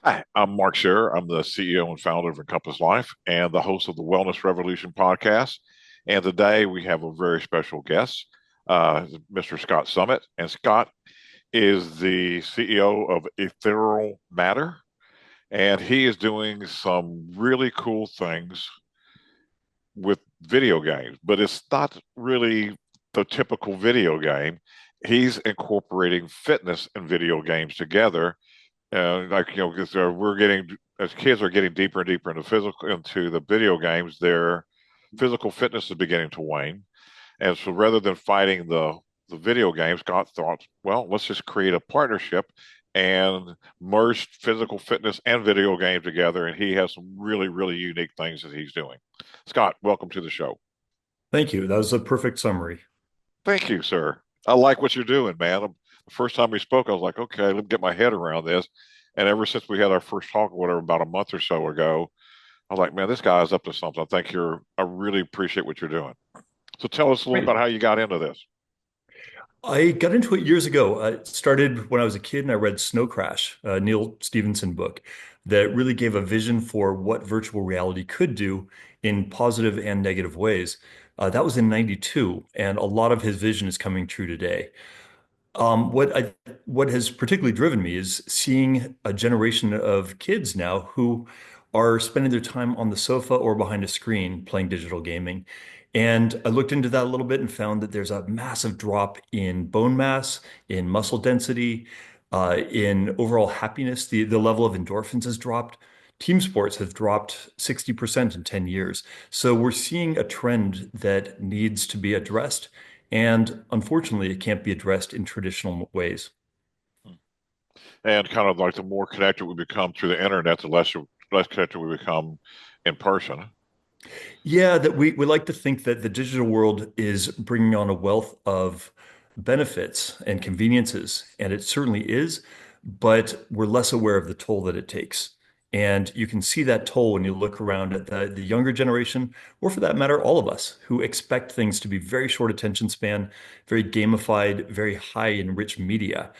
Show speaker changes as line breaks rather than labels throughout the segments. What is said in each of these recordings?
Hi, I'm Mark Scherer. I'm the CEO and founder of Encompassing Life and the host of the Wellness Revolution podcast. And today we have a very special guest, Mr. Scott Summit. And Scott is the CEO of Ethereal Matter. And he is doing some really cool things with video games, but it's not really the typical video game. He's incorporating fitness and video games together, because we're getting as kids are getting deeper and deeper into the video games, their physical fitness is beginning to wane. And so rather than fighting the video games, God thought, well, let's just create a partnership and merge physical fitness and video games together. And he has some really, really unique things that he's doing. Scott, welcome to the show.
Thank you. That was a perfect summary.
Thank you, sir. I like what you're doing, man. The first time we spoke, I was like, okay, let me get my head around this. And ever since we had our first talk, whatever, about a month or so ago, I was like, man, this guy is up to something. I really appreciate what you're doing. So tell us a little about
Great.
how you got into this.
I got into it years ago. It started when I was a kid and I read Snow Crash, a Neil Stevenson book that really gave a vision for what virtual reality could do in positive and negative ways. That was in 92, and a lot of his vision is coming true today. What has particularly driven me is seeing a generation of kids now who are spending their time on the sofa or behind a screen playing digital gaming. And I looked into that a little bit and found that there's a massive drop in bone mass, in muscle density, in overall happiness. The level of endorphins has dropped. Team sports have dropped 60% in 10 years. So we're seeing a trend that needs to be addressed. And unfortunately, it can't be addressed in traditional ways.
And kind of like the more connected we become through the internet, less connected we become in person.
Yeah, that we like to think that the digital world is bringing on a wealth of benefits and conveniences, and it certainly is, but we're less aware of the toll that it takes. And you can see that toll when you look around at the younger generation, or for that matter, all of us who expect things to be very short attention span, very gamified, very high in rich media.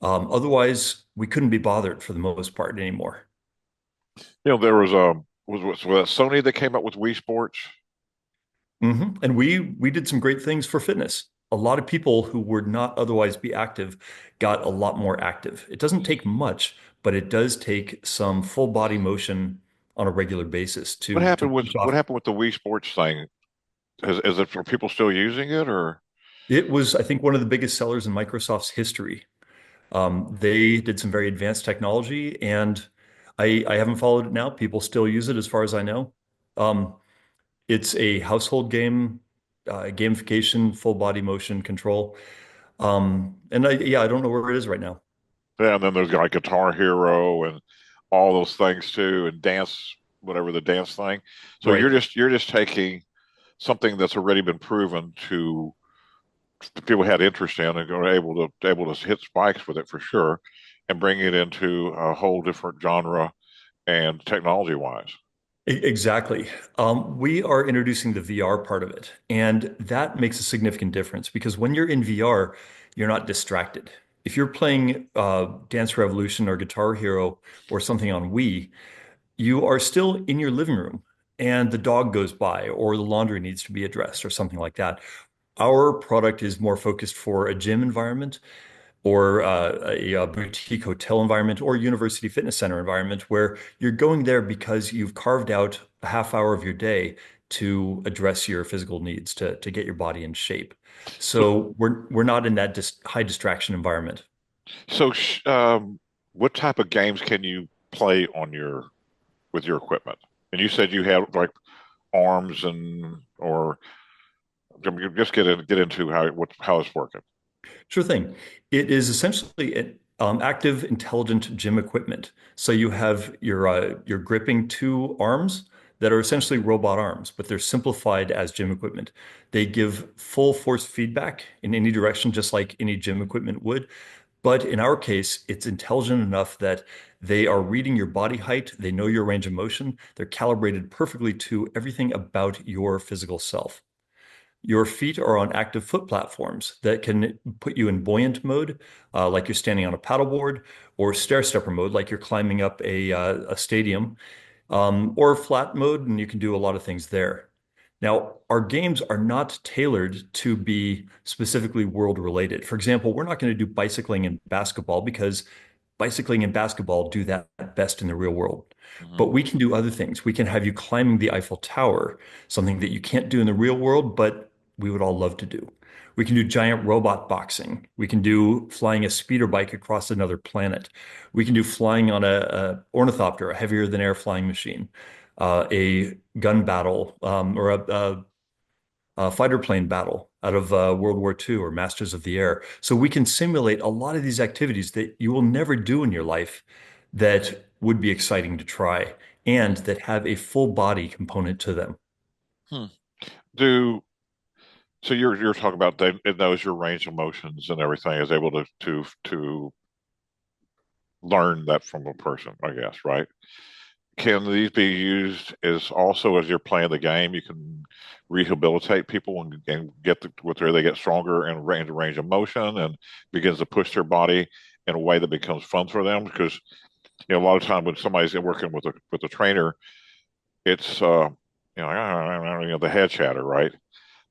Otherwise, we couldn't be bothered for the most part anymore.
There was Sony that came up with Wii Sports.
And we did some great things for fitness. A lot of people who would not otherwise be active got a lot more active. It doesn't take much, but it does take some full body motion on a regular basis to push
What
off.
happened with the Wii Sports thing? Is it, are people still using it, or?
It was, I think, one of the biggest sellers in Microsoft's history. They did some very advanced technology, and I haven't followed it now. People still use it as far as I know. Um, it's a household game, gamification, full body motion control. Yeah, I don't know where it is right now.
Yeah, and then there's like Guitar Hero and all those things too, and dance, whatever the dance thing. So
Right.
you're just taking something that's already been proven to people had interest in and are able to hit spikes with it for sure, and bring it into a whole different genre and technology wise.
Exactly. We are introducing the VR part of it, and that makes a significant difference because when you're in VR, you're not distracted. If you're playing Dance Revolution or Guitar Hero or something on Wii, you are still in your living room and the dog goes by or the laundry needs to be addressed or something like that. Our product is more focused for a gym environment or a boutique hotel environment or university fitness center environment where you're going there because you've carved out a half hour of your day to address your physical needs to get your body in shape.
So,
So we're not in that dis high distraction environment.
so what type of games can you play on your with your equipment? And you said you have like arms and or just get into how it's working.
Sure thing. It is essentially an active, intelligent gym equipment. So you have your gripping two arms that are essentially robot arms, but they're simplified as gym equipment. They give full force feedback in any direction, just like any gym equipment would. But in our case, it's intelligent enough that they are reading your body height, they know your range of motion, they're calibrated perfectly to everything about your physical self. Your feet are on active foot platforms that can put you in buoyant mode, like you're standing on a paddleboard, or stair stepper mode, like you're climbing up a stadium, or flat mode, and you can do a lot of things there. Now, our games are not tailored to be specifically world related. For example, we're not going to do bicycling and basketball because bicycling and basketball do that best in the real world.
Hmm.
But we can do other things. We can have you climbing the Eiffel Tower, something that you can't do in the real world, but we would all love to do. We can do giant robot boxing. We can do flying a speeder bike across another planet. We can do flying on a ornithopter, a heavier than air flying machine, a gun battle, or a fighter plane battle out of World War II or Masters of the Air. So we can simulate a lot of these activities that you will never do in your life that would be exciting to try and that have a full body component to them.
Hmm. Do so you're talking about it knows your range of motions and everything is able to learn that from a person, I guess, right? Can these be used as also as you're playing the game? You can rehabilitate people and get where they get stronger and range of motion and begins to push their body in a way that becomes fun for them. Because a lot of time when somebody's working with a trainer, it's the head chatter, right?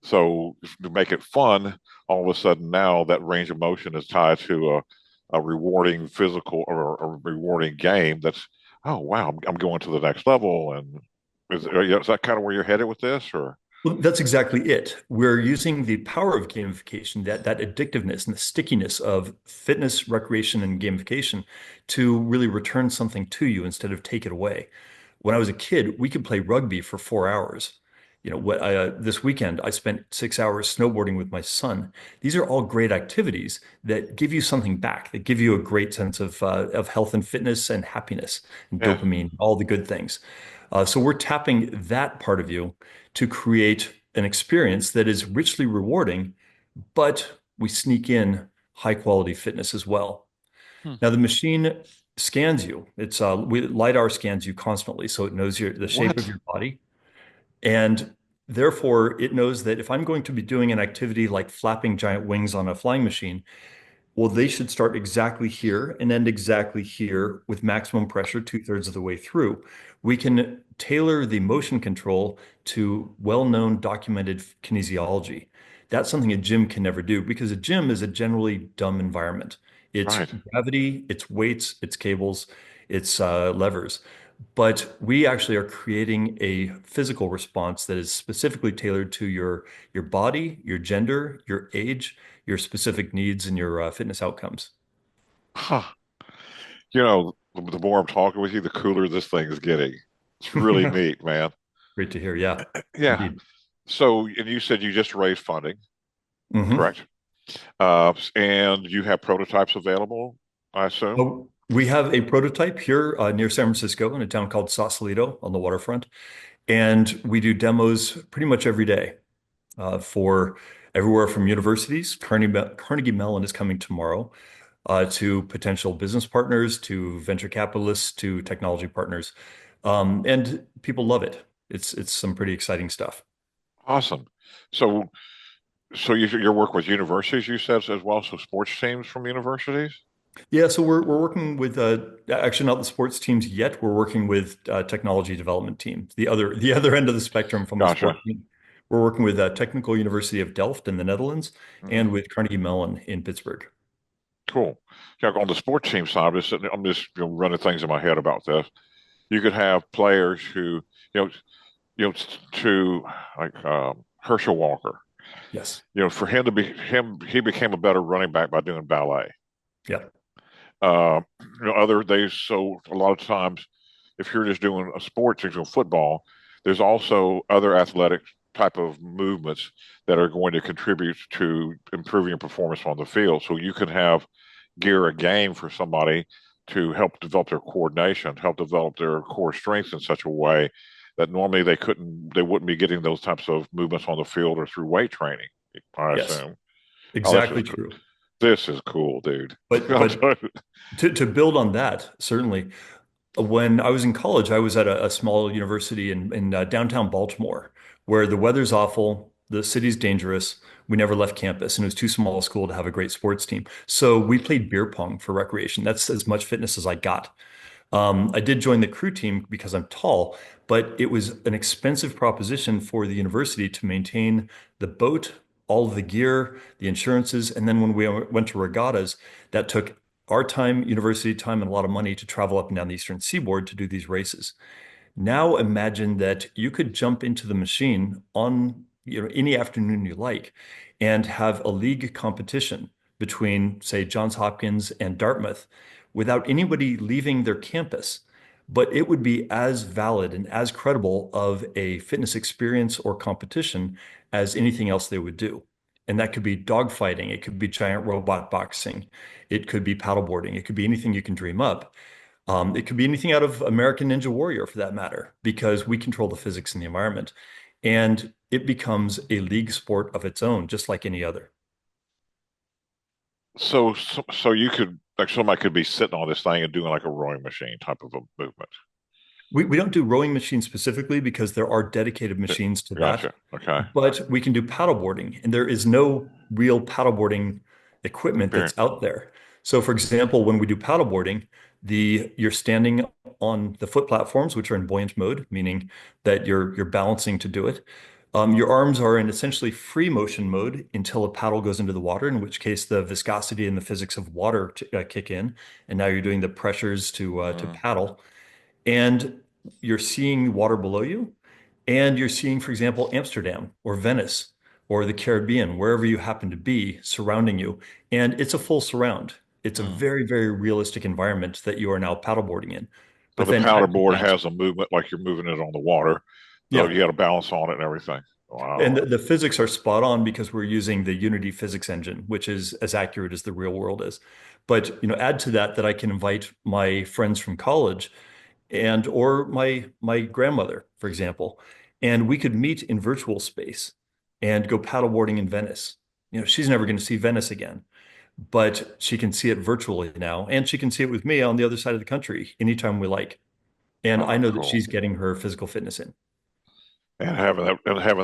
So to make it fun, all of a sudden now that range of motion is tied to a rewarding physical or a rewarding game. That's oh wow, I'm going to the next level. And is that kind of where you're headed with this, or?
Well, that's exactly it. We're using the power of gamification, that addictiveness and the stickiness of fitness, recreation, and gamification to really return something to you instead of take it away. When I was a kid, we could play rugby for 4 hours. This weekend I spent 6 hours snowboarding with my son. These are all great activities that give you something back, that give you a great sense of health and fitness and happiness and
Yeah.
dopamine, all the good things. So we're tapping that part of you to create an experience that is richly rewarding, but we sneak in high quality fitness as well.
Hmm.
Now the machine scans you. LiDAR scans you constantly, so it knows the shape of
What?
your body, and therefore it knows that if I'm going to be doing an activity like flapping giant wings on a flying machine, well, they should start exactly here and end exactly here with maximum pressure 2/3 of the way through. We can tailor the motion control to well-known documented kinesiology. That's something a gym can never do because a gym is a generally dumb environment. It's
Right.
gravity, it's weights, it's cables, it's levers. But we actually are creating a physical response that is specifically tailored to your body, your gender, your age, your specific needs, and your fitness outcomes.
Huh. The more I'm talking with you, the cooler this thing is getting. It's really neat, man.
Great to hear. Yeah,
Yeah.
indeed.
So, and you said you just raised funding,
Hmm.
correct? And you have prototypes available, I assume?
Oh, we have a prototype here near San Francisco in a town called Sausalito on the waterfront, and we do demos pretty much every day for everywhere from universities. Carnegie Mellon is coming tomorrow, to potential business partners, to venture capitalists, to technology partners. And people love it. It's some pretty exciting stuff.
Awesome. So, so you work with universities, you said as well, so sports teams from universities?
Yeah, so we're working with actually not the sports teams yet. We're working with technology development teams. The other end of the spectrum from the
Gotcha.
sport team. We're working with Technical University of Delft in the Netherlands
Hmm.
and with Carnegie Mellon in Pittsburgh.
Cool. Yeah, on the sports team side, I'm just running things in my head about this. You could have players who, you know, you know, to like Herschel Walker.
Yes.
For him to be him, he became a better running back by doing ballet.
Yeah.
Uh, other days, so a lot of times, if you're just doing a sports, you're doing football, there's also other athletic type of movements that are going to contribute to improving your performance on the field. So you can have gear a game for somebody to help develop their coordination, help develop their core strengths in such a way that normally they wouldn't be getting those types of movements on the field or through weight training, I
Yes.
assume. Oh,
Exactly true.
this is cool, dude.
But to build on that, certainly, when I was in college, I was at a small university in downtown Baltimore where the weather's awful. The city's dangerous. We never left campus, and it was too small a school to have a great sports team. So we played beer pong for recreation. That's as much fitness as I got. I did join the crew team because I'm tall, but it was an expensive proposition for the university to maintain the boat, all of the gear, the insurances. And then when we went to regattas, that took our time, university time, and a lot of money to travel up and down the Eastern Seaboard to do these races. Now imagine that you could jump into the machine on, any afternoon you like and have a league competition between, say, Johns Hopkins and Dartmouth without anybody leaving their campus. But it would be as valid and as credible of a fitness experience or competition as anything else they would do. And that could be dogfighting, it could be giant robot boxing, it could be paddleboarding, it could be anything you can dream up. It could be anything out of American Ninja Warrior for that matter, because we control the physics and the environment. And it becomes a league sport of its own, just like any other.
So you could like somebody could be sitting on this thing and doing like a rowing machine type of a movement.
We don't do rowing machines specifically because there are dedicated machines to that,
Gotcha. Okay.
but we can do paddleboarding, and there is no real paddleboarding equipment
Experience.
that's out there. So, for example, when we do paddleboarding, you're standing on the foot platforms, which are in buoyant mode, meaning that you're balancing to do it. Your arms are in essentially free motion mode until a paddle goes into the water, in which case the viscosity and the physics of water kick in, and now you're doing the pressures to
Mm.
paddle, and you're seeing water below you, and you're seeing, for example, Amsterdam or Venice or the Caribbean, wherever you happen to be surrounding you. And it's a full surround. It's a
Mm.
very, very realistic environment that you are now paddleboarding in.
So
But
the
then
powder
add to
board
that,
has a movement like you're moving it on the water. So
yeah.
you got to balance on it and everything.
And
Wow.
the physics are spot on because we're using the Unity physics engine, which is as accurate as the real world is. But add to that I can invite my friends from college and or my grandmother, for example, and we could meet in virtual space and go paddleboarding in Venice. She's never going to see Venice again, but she can see it virtually now, and she can see it with me on the other side of the country anytime we like. And I
Oh,
know that
cool.
she's getting her physical fitness in.
And having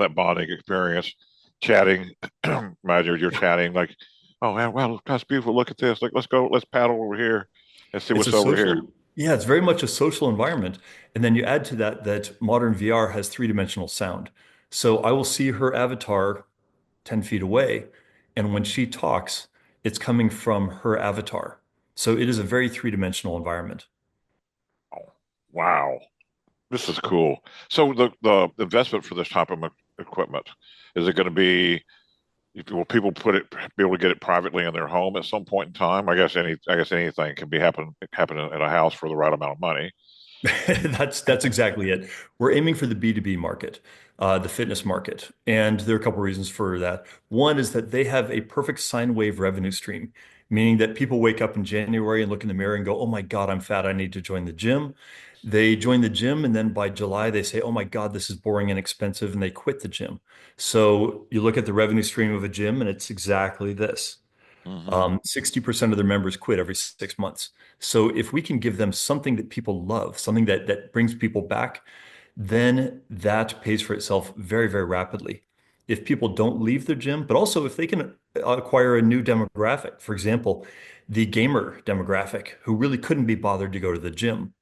that bonding experience, chatting. Imagine you're chatting like, oh man, wow, that's beautiful. Look at this. Like, let's go. Let's paddle over here and see
It's a
what's over here.
social, yeah, it's very much a social environment. And then you add to that modern VR has three-dimensional sound. So I will see her avatar 10 feet away. And when she talks, it's coming from her avatar. So it is a very three-dimensional environment.
Oh, wow, this is cool. So the investment for this type of equipment, is it going to be? Will people be able to get it privately in their home at some point in time? I guess anything can be happen in a house for the right amount of money.
That's exactly it. We're aiming for the B2B market, the fitness market. And there are a couple of reasons for that. One is that they have a perfect sine wave revenue stream, meaning that people wake up in January and look in the mirror and go, "Oh my God, I'm fat. I need to join the gym." They join the gym, and then by July, they say, "Oh my God, this is boring and expensive," and they quit the gym. So you look at the revenue stream of a gym, and it's exactly this.
Hmm.
60% of their members quit every 6 months. So if we can give them something that people love, something that brings people back, then that pays for itself very, very rapidly. If people don't leave their gym, but also if they can acquire a new demographic, for example, the gamer demographic who really couldn't be bothered to go to the gym.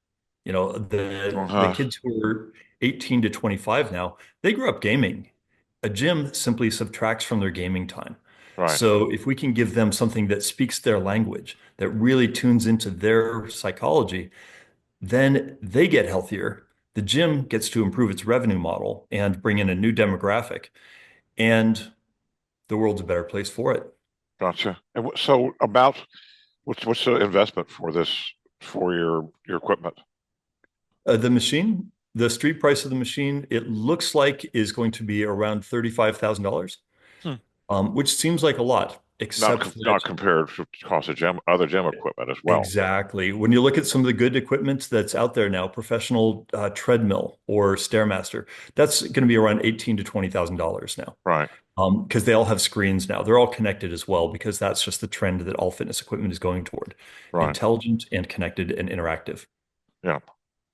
The
Uh-huh.
kids who are 18 to 25 now, they grew up gaming. A gym simply subtracts from their gaming time.
Right.
So if we can give them something that speaks their language, that really tunes into their psychology, then they get healthier. The gym gets to improve its revenue model and bring in a new demographic, and the world's a better place for it.
Gotcha. And so about what's the investment for this for your equipment?
The street price of the machine, it looks like is going to be around $35,000,
Hmm.
which seems like a lot, except
Not
that
compared to cost of other gym equipment as well.
exactly. When you look at some of the good equipment that's out there now, professional treadmill or Stairmaster, that's going to be around 18 to $20,000 now.
Right.
Because they all have screens now. They're all connected as well, because that's just the trend that all fitness equipment is going toward.
Right.
Intelligent and connected and interactive.
Yeah.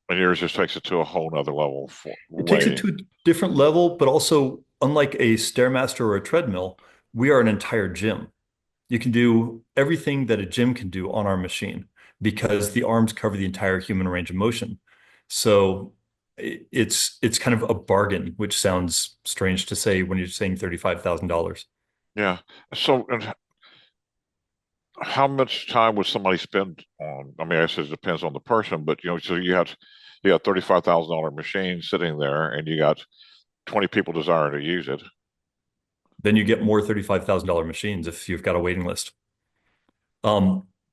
And yours just takes it to a whole nother level for
It takes it
way.
to a different level, but also unlike a Stairmaster or a treadmill, we are an entire gym. You can do everything that a gym can do on our machine because the arms cover the entire human range of motion. So it's kind of a bargain, which sounds strange to say when you're saying $35,000.
Yeah. So, and how much time would somebody spend on? I mean, I guess it depends on the person, but so you got $35,000 machine sitting there, and you got 20 people desiring to use it.
Then you get more $35,000 machines if you've got a waiting list.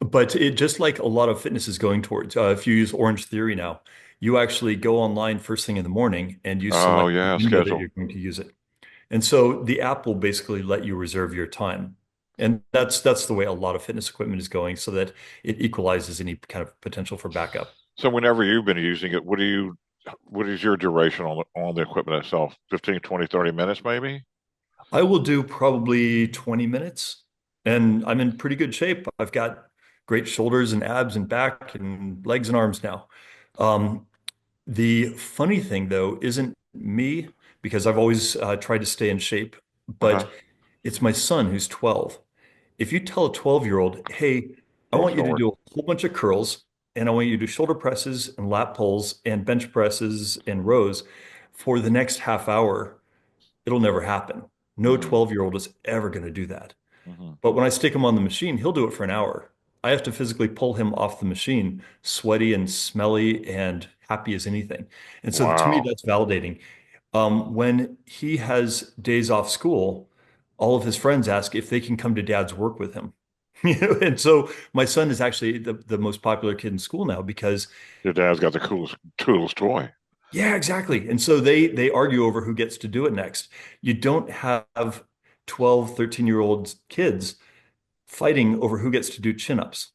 But it just like a lot of fitness is going towards, if you use Orange Theory now, you actually go online first thing in the morning and you
Oh
select the
yeah,
window that
schedule.
you're going to use it. And so the app will basically let you reserve your time. And that's the way a lot of fitness equipment is going so that it equalizes any kind of potential for backup.
So whenever you've been using it, what is your duration on the equipment itself? 15, 20, 30 minutes maybe?
I will do probably 20 minutes and I'm in pretty good shape. I've got great shoulders and abs and back and legs and arms now. Um, The funny thing, though, isn't me, because I've always tried to stay in shape,
Uh-huh.
but it's my son who's 12. If you tell a 12-year-old, hey, I
Go
want you to
forward.
do a whole bunch of curls, and I want you to do shoulder presses and lat pulls and bench presses and rows for the next half hour, it'll never happen. No
Hmm.
12-year-old is ever going to do that.
Hmm.
But when I stick him on the machine, he'll do it for an hour. I have to physically pull him off the machine, sweaty and smelly and happy as anything. And so to me,
Wow.
that's validating. When he has days off school, all of his friends ask if they can come to dad's work with him. And so my son is actually the most popular kid in school now because,
Your dad's got the coolest toy.
yeah, exactly. And so they argue over who gets to do it next. You don't have 12, 13-year-old kids fighting over who gets to do chin-ups.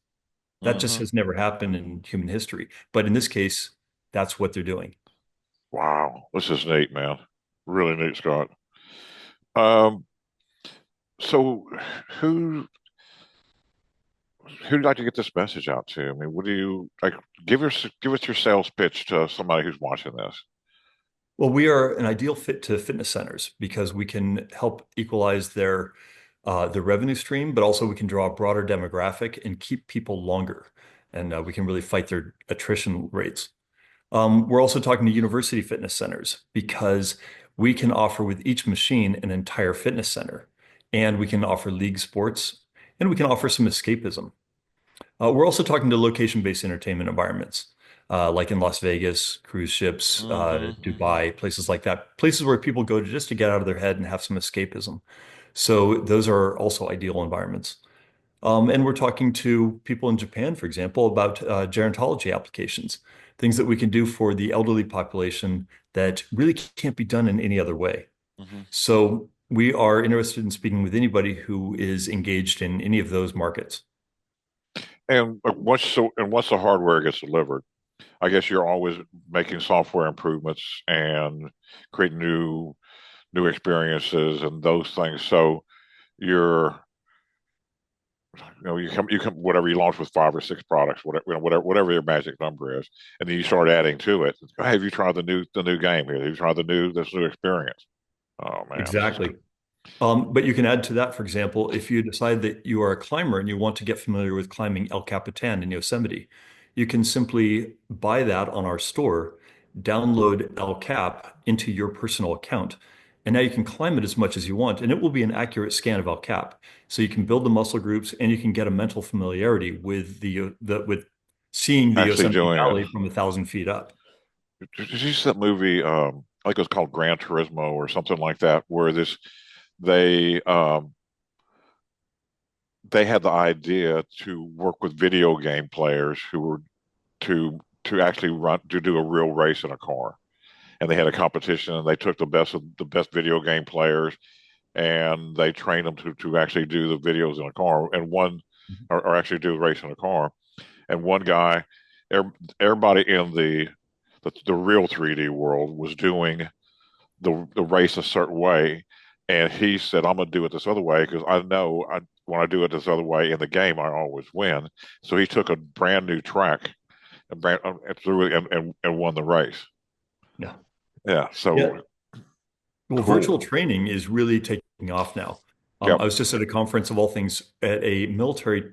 That just
Hmm.
has never happened in human history. But in this case, that's what they're doing.
Wow. This is neat, man. Really neat, Scott. Um, so who who'd like to get this message out to? I mean, what do you like? Give us your sales pitch to somebody who's watching this.
Well, we are an ideal fit to fitness centers because we can help equalize their revenue stream, but also we can draw a broader demographic and keep people longer, and we can really fight their attrition rates. We're also talking to university fitness centers because we can offer with each machine an entire fitness center, and we can offer league sports, and we can offer some escapism. We're also talking to location-based entertainment environments, like in Las Vegas, cruise ships,
Hmm. Hmm.
Dubai, places like that, places where people go to just to get out of their head and have some escapism. So those are also ideal environments. And we're talking to people in Japan, for example, about gerontology applications, things that we can do for the elderly population that really can't be done in any other way.
Hmm.
So we are interested in speaking with anybody who is engaged in any of those markets.
And once the hardware gets delivered, I guess you're always making software improvements and creating new experiences and those things. So you're you come whatever you launch with five or six products, whatever your magic number is, and then you start adding to it. Hey, have you tried the new game here? Have you tried the new experience? Oh man, this is
Exactly. But you can add to that, for example, if you decide that you are a climber and you want to get familiar with climbing El Capitan in Yosemite, you can simply buy that on our store, download El Cap into your personal account, and now you can climb it as much as you want, and it will be an accurate scan of El Cap. So you can build the muscle groups and you can get a mental familiarity with with seeing the
actually
Yosemite
doing it.
Valley from 1,000 feet up.
Did you see that movie? I think it was called Gran Turismo or something like that, where they um, they had the idea to work with video game players who were to actually run to do a real race in a car, and they had a competition, and they took the best video game players, and they trained them to actually do the videos in a car, and one or actually do the race in a car, and one guy, everybody in the real 3D world was doing the race a certain way, and he said, "I'm going to do it this other way because I know when I do it this other way in the game, I always win." So he took a brand new track and threw it and won the race.
Yeah.
Yeah.
Yeah.
So
Well, virtual
Cool.
training is really taking off now.
Yep.
I was just at a conference of all things at a military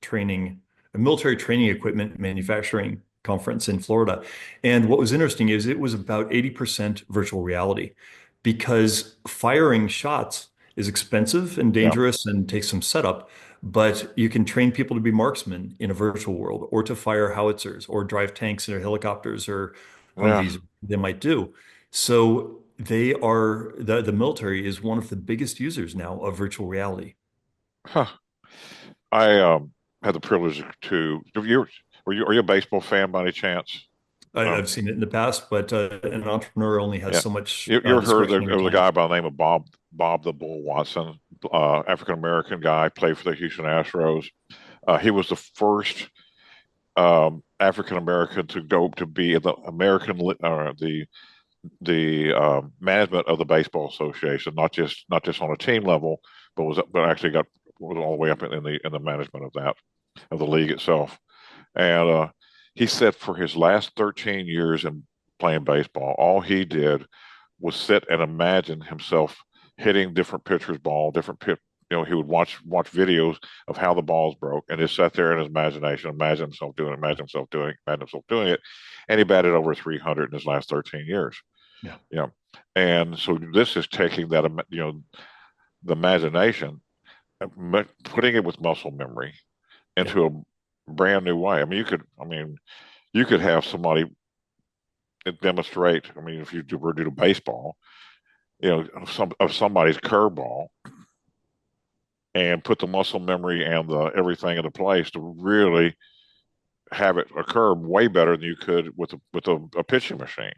training equipment manufacturing conference in Florida. And what was interesting is it was about 80% virtual reality because firing shots is expensive and
Yeah.
dangerous and takes some setup, but you can train people to be marksmen in a virtual world or to fire howitzers or drive tanks or helicopters or
Yeah.
Humvees they might do. So the military is one of the biggest users now of virtual reality.
Huh. I had the privilege to. Are you a baseball fan by any chance? Um,
I've seen it in the past, but an entrepreneur only has
yeah.
so much
You ever heard there
discretionary
was a
time.
guy by the name of Bob the Bull Watson, African American guy, played for the Houston Astros. He was the first African American to go to be in the management of the baseball association, not just on a team level, but actually was all the way up in the management of the league itself. And he said for his last 13 years in playing baseball, all he did was sit and imagine himself hitting different pitchers' ball, different pit. He would watch videos of how the balls broke, and just sat there in his imagination, imagine himself doing it, and he batted over 300 in his last 13 years.
Yeah.
Yeah, and so this is taking that, the imagination, putting it with muscle memory
Yeah.
into a brand new way. You could have somebody demonstrate. I mean, if you were to do baseball, of somebody's curveball, and put the muscle memory and the everything into place to really have it occur way better than you could with a pitching machine.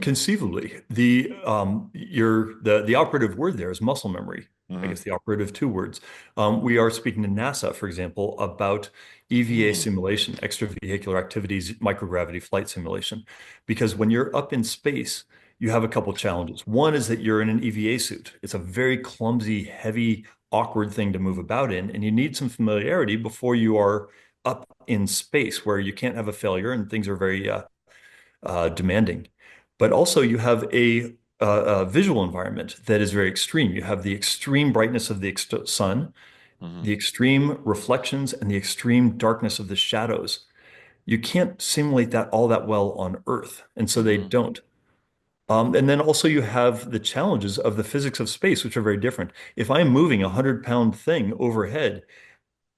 Conceivably, the operative word there is muscle memory. I
Hmm.
guess the operative two words. We are speaking to NASA, for example, about EVA
Mm.
simulation, extravehicular activities, microgravity flight simulation. Because when you're up in space, you have a couple challenges. One is that you're in an EVA suit. It's a very clumsy, heavy, awkward thing to move about in, and you need some familiarity before you are up in space, where you can't have a failure and things are very demanding. But also, you have a visual environment that is very extreme. You have the extreme brightness of the sun,
Hmm.
the extreme reflections, and the extreme darkness of the shadows. You can't simulate that all that well on Earth, and so they
Hmm.
don't. And then also you have the challenges of the physics of space, which are very different. If I'm moving a 100-pound thing overhead,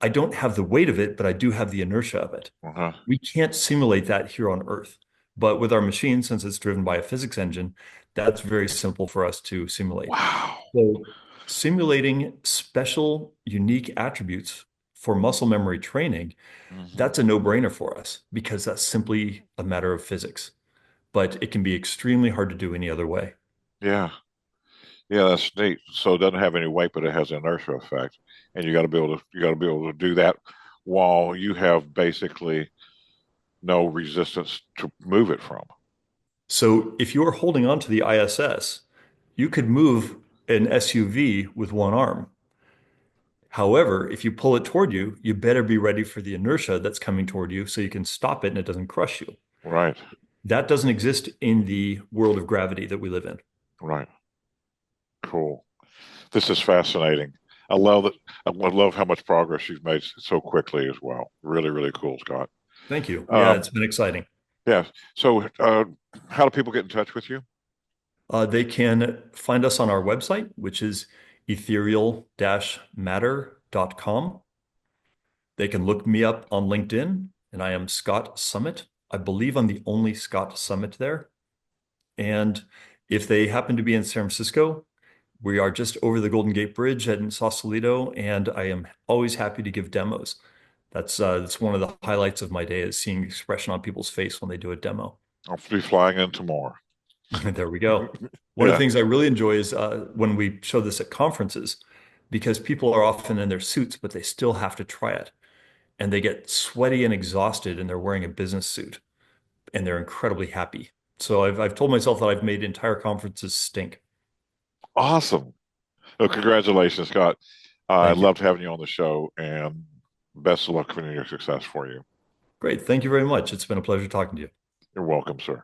I don't have the weight of it, but I do have the inertia of it.
Uh-huh.
We can't simulate that here on Earth. But with our machine, since it's driven by a physics engine, that's very simple for us to simulate.
Wow.
So simulating special, unique attributes for muscle memory training,
Hmm.
that's a no-brainer for us because that's simply a matter of physics. But it can be extremely hard to do any other way.
Yeah. Yeah, that's neat. So it doesn't have any weight, but it has an inertia effect, and you got to be able to do that while you have basically no resistance to move it from.
So if you're holding on to the ISS, you could move an SUV with one arm. However, if you pull it toward you, you better be ready for the inertia that's coming toward you so you can stop it and it doesn't crush you.
Right.
That doesn't exist in the world of gravity that we live in.
Right. Cool. This is fascinating. I love that. I love how much progress you've made so quickly as well. Really, really cool, Scott.
Thank you. Yeah,
Um,
it's been exciting.
yeah. So, how do people get in touch with you?
They can find us on our website, which is ethereal-matter.com. They can look me up on LinkedIn, and I am Scott Summit. I believe I'm the only Scott Summit there. And if they happen to be in San Francisco, we are just over the Golden Gate Bridge in Sausalito, and I am always happy to give demos. That's one of the highlights of my day is seeing expression on people's face when they do a demo.
I'll be flying in tomorrow.
There we go. One of the
Yeah.
things I really enjoy is when we show this at conferences, because people are often in their suits, but they still have to try it. And they get sweaty and exhausted, and they're wearing a business suit, and they're incredibly happy. So I've told myself that I've made entire conferences stink.
Awesome. Well, congratulations, Scott. I
Thank you.
loved having you on the show, and best of luck for your success for you.
Great. Thank you very much. It's been a pleasure talking to you.
You're welcome, sir.